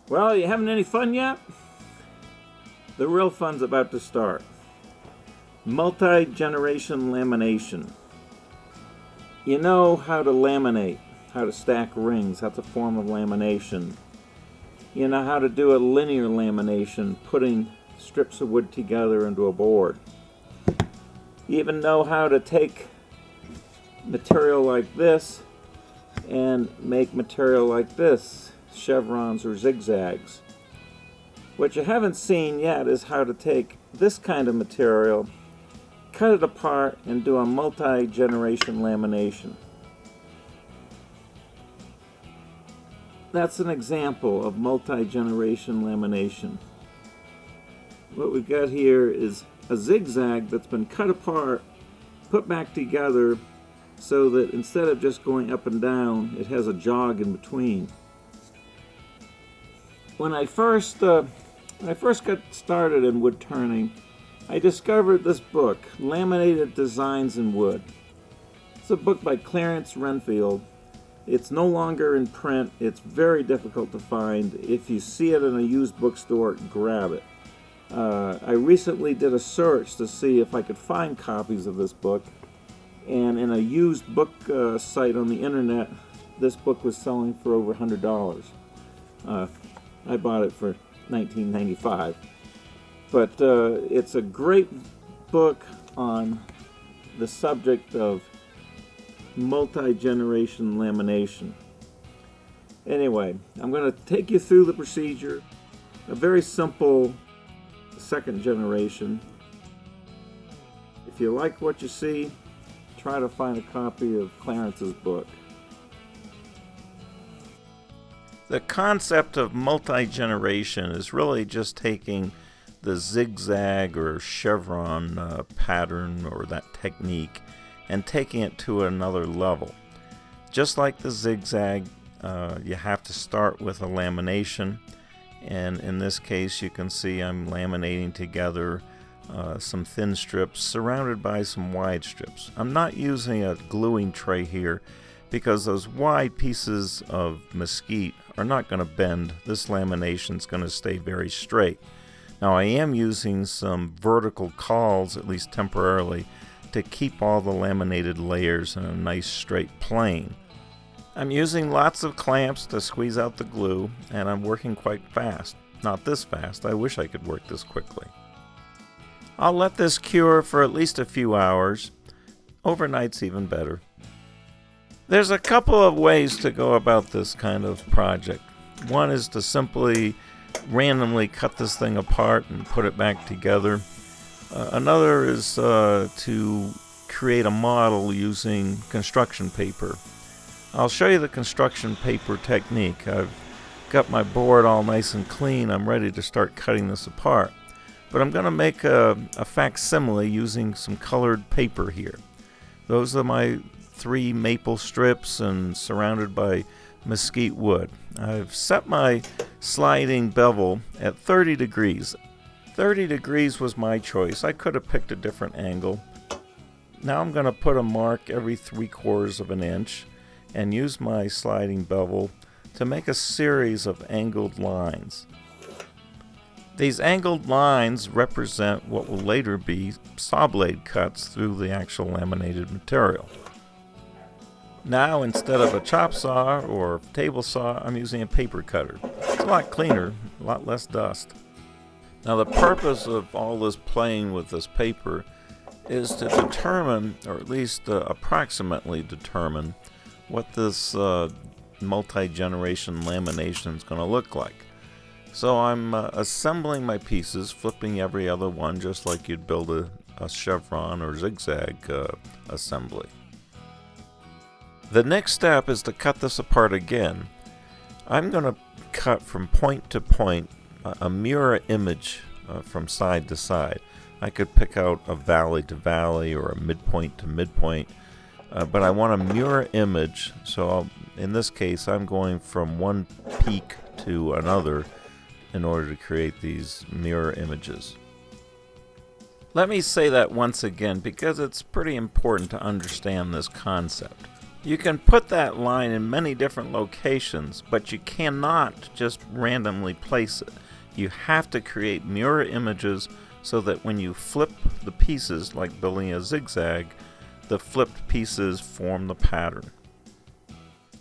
Well, you having any fun yet? The real fun's about to start. Multi-generation lamination. You know how to laminate, how to stack rings, that's a form of lamination. You know how to do a linear lamination, putting strips of wood together into a board. You even know how to take material like this and make material like this, chevrons or zigzags. What you haven't seen yet is how to take this kind of material, cut it apart, and do a multi-generation lamination. That's an example of multi-generation lamination. What we've got here is a zigzag that's been cut apart, put back together, so that instead of just going up and down, it has a jog in between. When I first got started in wood turning, I discovered this book, Laminated Designs in Wood. It's a book by Clarence Renfield. It's no longer in print. It's very difficult to find. If you see it in a used bookstore, grab it. I recently did a search to see if I could find copies of this book, and in a used book site on the internet, this book was selling for over $100. I bought it for $19.95. But it's a great book on the subject of multi-generation lamination. Anyway, I'm going to take you through the procedure. A very simple second generation. If you like what you see, try to find a copy of Clarence's book. The concept of multi-generation is really just taking the zigzag or chevron pattern or that technique and taking it to another level. Just like the zigzag, you have to start with a lamination, and in this case you can see I'm laminating together some thin strips surrounded by some wide strips. I'm not using a gluing tray here because those wide pieces of mesquite are not going to bend. This lamination is going to stay very straight. Now I am using some vertical cawls, at least temporarily, to keep all the laminated layers in a nice straight plane. I'm using lots of clamps to squeeze out the glue, and I'm working quite fast. Not this fast, I wish I could work this quickly. I'll let this cure for at least a few hours. Overnight's even better. There's a couple of ways to go about this kind of project. One is to simply randomly cut this thing apart and put it back together. Another is to create a model using construction paper. I'll show you the construction paper technique. I've got my board all nice and clean. I'm ready to start cutting this apart. But I'm going to make a facsimile using some colored paper here. Those are my 3 maple strips and surrounded by mesquite wood. I've set my sliding bevel at 30 degrees. 30 degrees was my choice. I could have picked a different angle. Now I'm going to put a mark every 3/4 of an inch and use my sliding bevel to make a series of angled lines. These angled lines represent what will later be saw blade cuts through the actual laminated material. Now, instead of a chop saw or table saw, I'm using a paper cutter. It's a lot cleaner, a lot less dust. Now, the purpose of all this playing with this paper is to determine, or at least approximately determine, what this multi-generation lamination is going to look like. So I'm assembling my pieces, flipping every other one, just like you'd build a chevron or zigzag assembly. The next step is to cut this apart again. I'm going to cut from point to point a mirror image from side to side. I could pick out a valley to valley or a midpoint to midpoint, but I want a mirror image, so in this case I'm going from one peak to another in order to create these mirror images. Let me say that once again because it's pretty important to understand this concept. You can put that line in many different locations, but you cannot just randomly place it. You have to create mirror images so that when you flip the pieces, like building a zigzag, the flipped pieces form the pattern.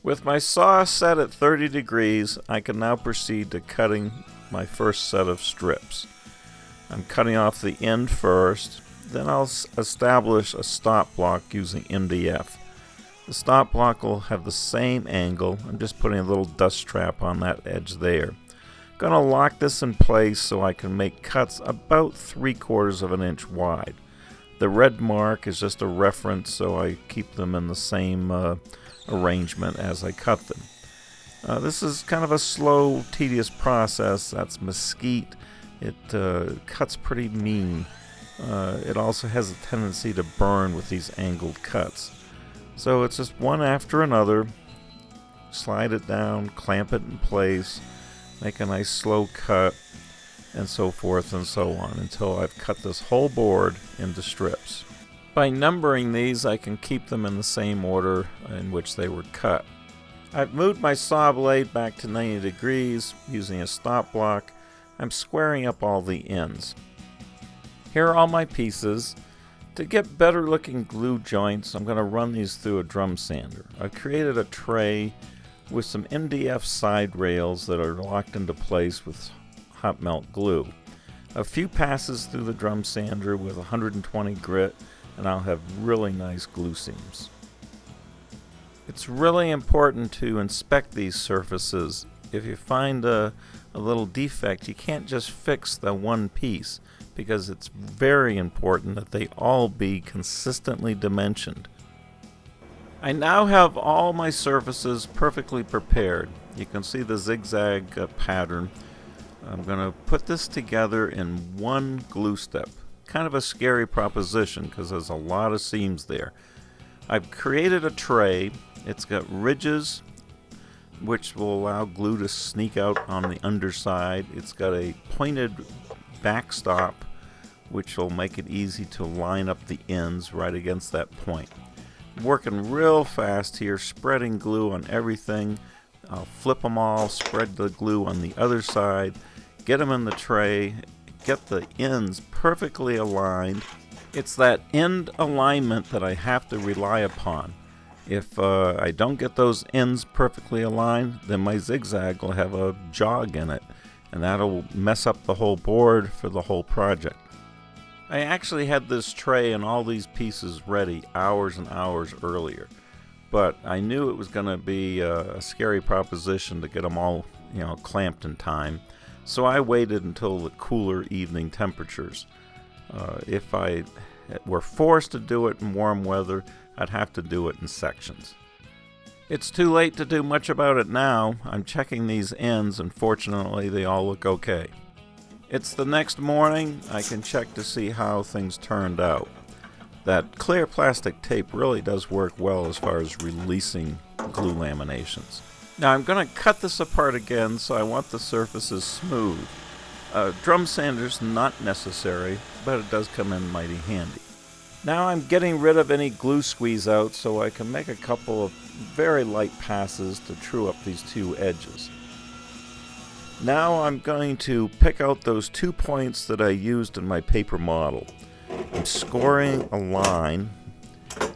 With my saw set at 30 degrees, I can now proceed to cutting my first set of strips. I'm cutting off the end first, then I'll establish a stop block using MDF. The stop block will have the same angle. I'm just putting a little dust trap on that edge there. Going to lock this in place so I can make cuts about 3/4 of an inch wide. The red mark is just a reference, so I keep them in the same arrangement as I cut them. This is kind of a slow, tedious process. That's mesquite. It cuts pretty mean. It also has a tendency to burn with these angled cuts. So it's just one after another. Slide it down, clamp it in place, make a nice slow cut, and so forth and so on until I've cut this whole board into strips. By numbering these, I can keep them in the same order in which they were cut. I've moved my saw blade back to 90 degrees using a stop block. I'm squaring up all the ends. Here are all my pieces. To get better looking glue joints, I'm going to run these through a drum sander. I've created a tray with some MDF side rails that are locked into place with hot melt glue. A few passes through the drum sander with 120 grit, and I'll have really nice glue seams. It's really important to inspect these surfaces. If you find a little defect, you can't just fix the one piece, because it's very important that they all be consistently dimensioned. I now have all my surfaces perfectly prepared. You can see the zigzag pattern. I'm going to put this together in one glue step. Kind of a scary proposition because there's a lot of seams there. I've created a tray. It's got ridges which will allow glue to sneak out on the underside. It's got a pointed backstop which will make it easy to line up the ends right against that point. I'm working real fast here, spreading glue on everything. I'll flip them all, spread the glue on the other side, get them in the tray, get the ends perfectly aligned. It's that end alignment that I have to rely upon. If I don't get those ends perfectly aligned, then my zigzag will have a jog in it, and that'll mess up the whole board for the whole project. I actually had this tray and all these pieces ready hours and hours earlier, but I knew it was going to be a scary proposition to get them all, clamped in time, so I waited until the cooler evening temperatures. If I were forced to do it in warm weather, I'd have to do it in sections. It's too late to do much about it now. I'm checking these ends, and fortunately they all look okay. It's the next morning. I can check to see how things turned out. That clear plastic tape really does work well as far as releasing glue laminations. Now I'm going to cut this apart again, so I want the surfaces smooth. Drum sander's not necessary, but it does come in mighty handy. Now I'm getting rid of any glue squeeze out so I can make a couple of very light passes to true up these two edges. Now I'm going to pick out those 2 points that I used in my paper model. I'm scoring a line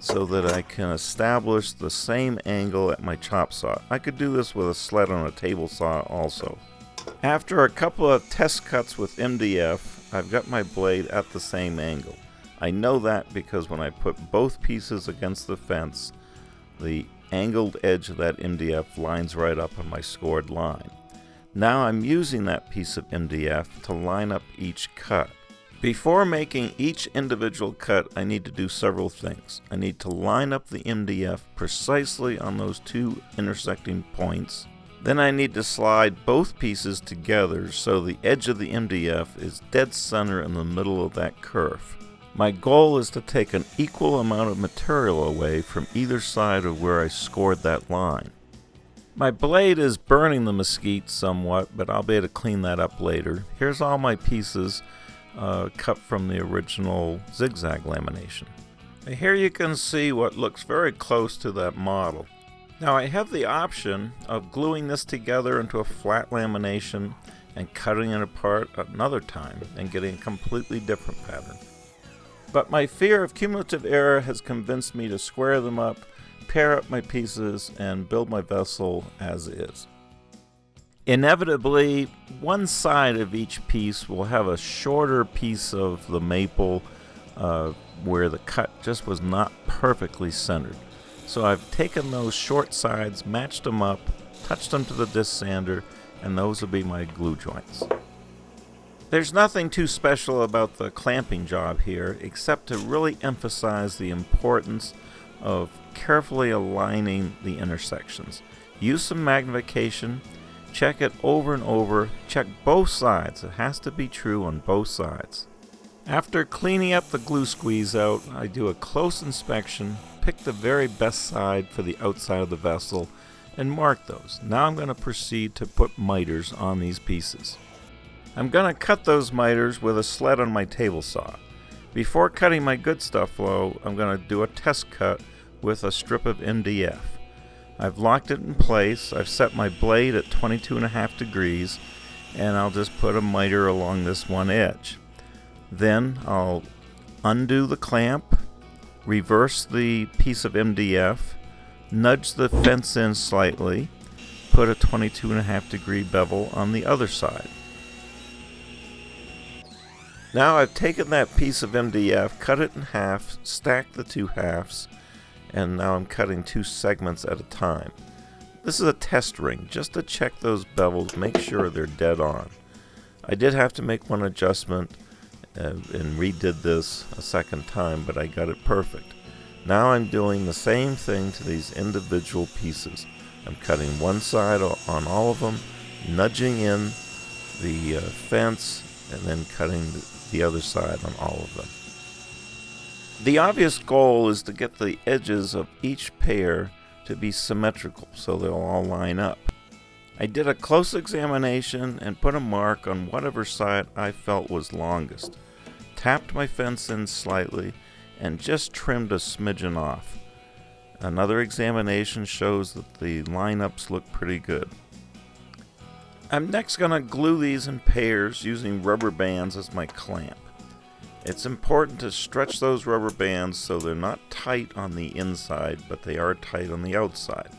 so that I can establish the same angle at my chop saw. I could do this with a sled on a table saw also. After a couple of test cuts with MDF, I've got my blade at the same angle. I know that because when I put both pieces against the fence, the angled edge of that MDF lines right up on my scored line. Now I'm using that piece of MDF to line up each cut. Before making each individual cut, I need to do several things. I need to line up the MDF precisely on those two intersecting points. Then I need to slide both pieces together so the edge of the MDF is dead center in the middle of that curve. My goal is to take an equal amount of material away from either side of where I scored that line. My blade is burning the mesquite somewhat, but I'll be able to clean that up later. Here's all my pieces cut from the original zigzag lamination. Here you can see what looks very close to that model. Now I have the option of gluing this together into a flat lamination and cutting it apart another time and getting a completely different pattern. But my fear of cumulative error has convinced me to square them up, pair up my pieces, and build my vessel as is. Inevitably, one side of each piece will have a shorter piece of the maple where the cut just was not perfectly centered. So I've taken those short sides, matched them up, touched them to the disc sander, and those will be my glue joints. There's nothing too special about the clamping job here except to really emphasize the importance of carefully aligning the intersections. Use some magnification, check it over and over, check both sides. It has to be true on both sides. After cleaning up the glue squeeze out, I do a close inspection, pick the very best side for the outside of the vessel, and mark those. Now I'm going to proceed to put miters on these pieces. I'm going to cut those miters with a sled on my table saw. Before cutting my good stuff flow, I'm going to do a test cut with a strip of MDF. I've locked it in place, I've set my blade at 22.5 degrees, and I'll just put a miter along this one edge. Then I'll undo the clamp, reverse the piece of MDF, nudge the fence in slightly, put a 22.5 degree bevel on the other side. Now I've taken that piece of MDF, cut it in half, stacked the two halves, and now I'm cutting two segments at a time. This is a test ring, just to check those bevels, make sure they're dead on. I did have to make one adjustment and redid this a second time, but I got it perfect. Now I'm doing the same thing to these individual pieces. I'm cutting one side on all of them, nudging in the fence, and then cutting the other side on all of them. The obvious goal is to get the edges of each pair to be symmetrical so they'll all line up. I did a close examination and put a mark on whatever side I felt was longest. Tapped my fence in slightly and just trimmed a smidgen off. Another examination shows that the lineups look pretty good. I'm next going to glue these in pairs using rubber bands as my clamp. It's important to stretch those rubber bands so they're not tight on the inside, but they are tight on the outside.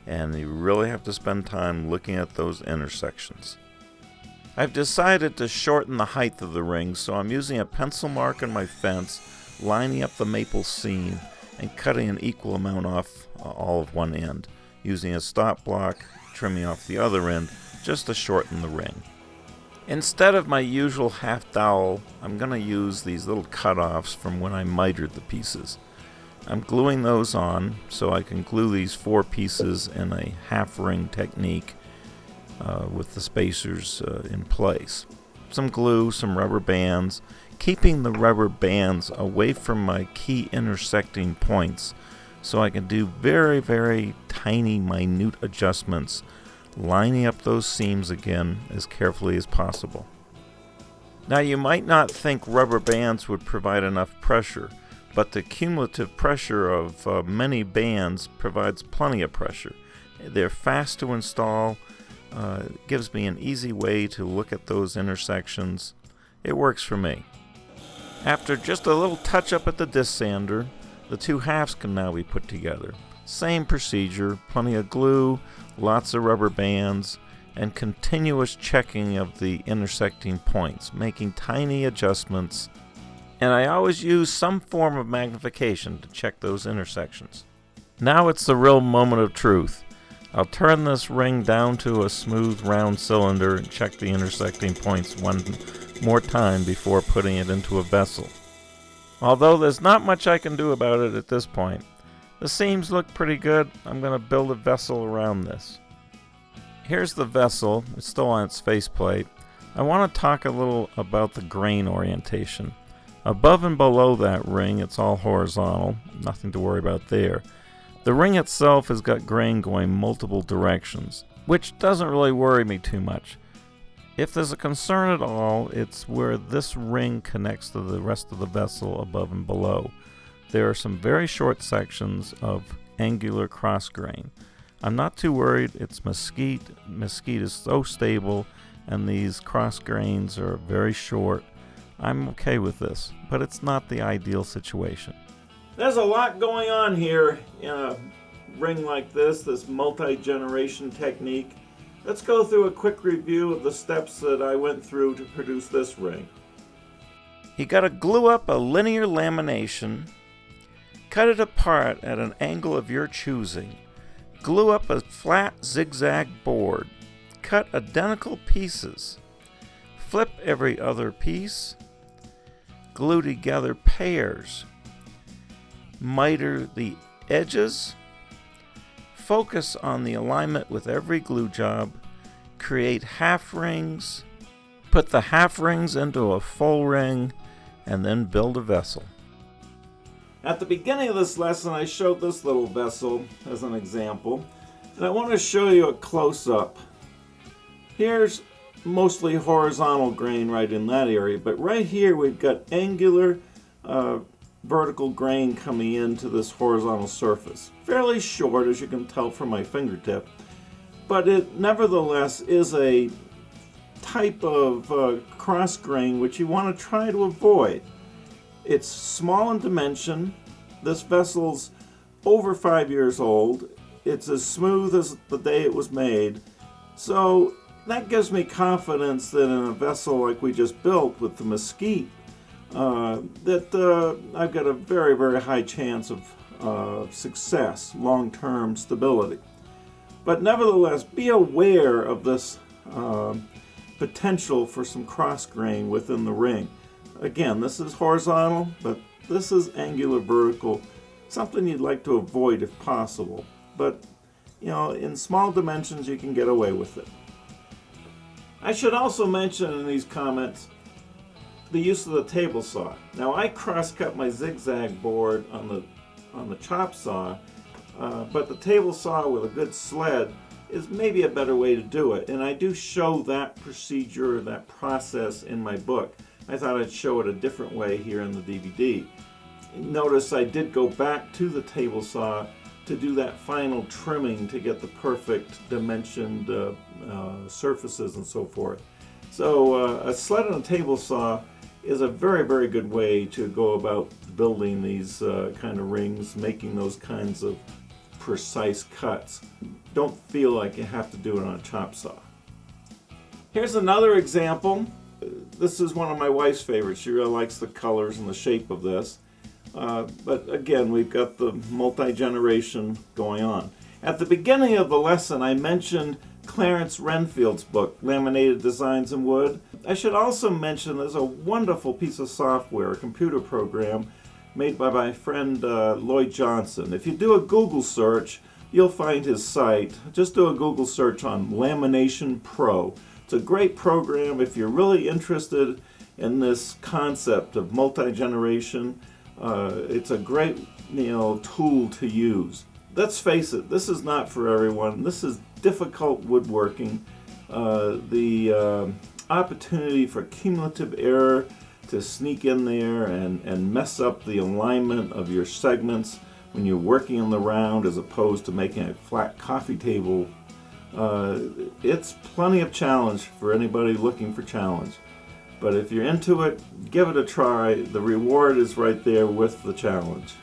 And you really have to spend time looking at those intersections. I've decided to shorten the height of the ring, so I'm using a pencil mark on my fence, lining up the maple seam, and cutting an equal amount off all of one end, using a stop block, trimming off the other end, just to shorten the ring. Instead of my usual half dowel, I'm going to use these little cutoffs from when I mitered the pieces. I'm gluing those on so I can glue these four pieces in a half ring technique with the spacers in place. Some glue, some rubber bands, keeping the rubber bands away from my key intersecting points so I can do very, very tiny, minute adjustments, lining up those seams again as carefully as possible. Now you might not think rubber bands would provide enough pressure, but the cumulative pressure of many bands provides plenty of pressure. They're fast to install, gives me an easy way to look at those intersections. It works for me. After just a little touch up at the disc sander, the two halves can now be put together. Same procedure, plenty of glue, lots of rubber bands, and continuous checking of the intersecting points, making tiny adjustments. And I always use some form of magnification to check those intersections. Now it's the real moment of truth. I'll turn this ring down to a smooth round cylinder and check the intersecting points one more time before putting it into a vessel. Although there's not much I can do about it at this point. The seams look pretty good. I'm going to build a vessel around this. Here's the vessel. It's still on its faceplate. I want to talk a little about the grain orientation. Above and below that ring, it's all horizontal. Nothing to worry about there. The ring itself has got grain going multiple directions, which doesn't really worry me too much. If there's a concern at all, it's where this ring connects to the rest of the vessel above and below. there are some very short sections of angular cross grain. I'm not too worried. It's mesquite. Mesquite is so stable, and these cross grains are very short. I'm okay with this, but it's not the ideal situation. There's a lot going on here in a ring like this multi-generation technique. Let's go through a quick review of the steps that I went through to produce this ring. You got to glue up a linear lamination, cut it apart at an angle of your choosing, glue up a flat zigzag board, cut identical pieces, flip every other piece, glue together pairs, miter the edges, focus on the alignment with every glue job, create half rings, put the half rings into a full ring, and then build a vessel. At the beginning of this lesson, I showed this little vessel as an example, and I want to show you a close-up. Here's mostly horizontal grain right in that area, but right here we've got angular vertical grain coming into this horizontal surface. Fairly short, as you can tell from my fingertip, but it nevertheless is a type of cross grain which you want to try to avoid. It's small in dimension. This vessel's over 5 years old. It's as smooth as the day it was made. So that gives me confidence that in a vessel like we just built with the mesquite, I've got a very, very high chance of success, long-term stability. But nevertheless, be aware of this potential for some cross grain within the ring. Again, this is horizontal, but this is angular vertical, something you'd like to avoid if possible. But, in small dimensions you can get away with it. I should also mention in these comments the use of the table saw. Now, I cross-cut my zigzag board on the chop saw, but the table saw with a good sled is maybe a better way to do it, and I do show that procedure, that process in my book. I thought I'd show it a different way here in the DVD. Notice I did go back to the table saw to do that final trimming to get the perfect dimensioned surfaces and so forth. So a sled and a table saw is a very, very good way to go about building these kind of rings, making those kinds of precise cuts. Don't feel like you have to do it on a chop saw. Here's another example. This is one of my wife's favorites. She really likes the colors and the shape of this. But again, we've got the multi-generation going on. At the beginning of the lesson, I mentioned Clarence Renfield's book, Laminated Designs in Wood. I should also mention there's a wonderful piece of software, a computer program, made by my friend Lloyd Johnson. If you do a Google search, you'll find his site. Just do a Google search on Lamination Pro. It's a great program if you're really interested in this concept of multi-generation. It's a great tool to use. Let's face it, this is not for everyone. This is difficult woodworking. The opportunity for cumulative error to sneak in there and mess up the alignment of your segments when you're working on the round as opposed to making a flat coffee table. It's plenty of challenge for anybody looking for challenge. But if you're into it, give it a try. The reward is right there with the challenge.